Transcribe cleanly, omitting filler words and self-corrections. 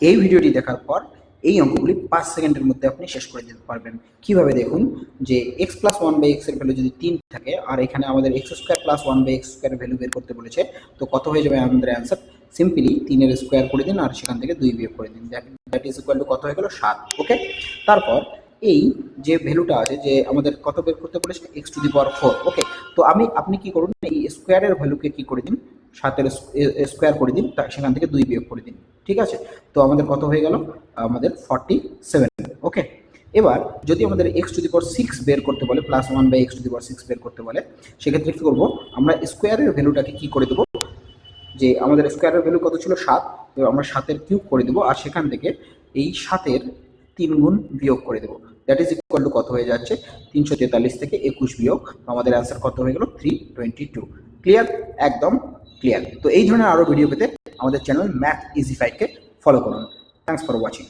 এই ভিডিওটি দেখার পর এই অঙ্কগুলি 5 সেকেন্ডের মধ্যে আপনি শেষ করে দিতে পারবেন। কিভাবে দেখুন, যে x plus one by x এর ভ্যালু যদি 3 থাকে আর এখানে আমাদের x square plus one by x square value বের করতে বলেছে, তো কত হয়ে যাবে আমাদের অ্যান্সার? সিম্পলি 3 এর স্কোয়ার করে দিন আর সেখান থেকে 2 বিয়োগ করে দিন, দ্যাট ইজ ইকুয়াল টু কত হয়ে গেল? 7। ওকে, তারপর এই যে ভ্যালুটা আছে, যে আমাদের কত বের করতে বলেছে, এক্স টু দি পাওয়ার 4। ওকে, তো আপনি কি করুন, এই স্কোয়ারের ভ্যালুকে কি করে দিন, 7-এর স্কোয়ার করে দিন, সেখান থেকে 2 বিয়োগ করে দিন। ঠিক আছে, তো আমাদের কত হয়ে গেল? আমাদের 47। ওকে, এবার যদি আমাদের এক্স টু দি পাওয়ার 6 বের করতে বলে, plus one by x to the power 6 বের করতে বলে, সেক্ষেত্রে কি করবো, আমরা স্কোয়ারের ভ্যালুটাকে কি করে দেবো, যে আমাদের স্কোয়ারের ভ্যালু কত ছিল? 7। তো আমরা 7-এর কিউব করে দেবো আর সেখান থেকে এই 7-এর 3 গুণ বিয়োগ করে দেবো। দ্যাট ইজ ইকুয়াল টু কত হয়ে যাচ্ছে? 343 থেকে 21 বিয়োগ, আমাদের অ্যান্সার কত হয়ে গেল? 322। ক্লিয়ার? একদম ক্লিয়ার। তো এই ধরনের আরও ভিডিও পেতে আমাদের চ্যানেল ম্যাথ ইজি 5কে ফলো করুন। Thanks for watching.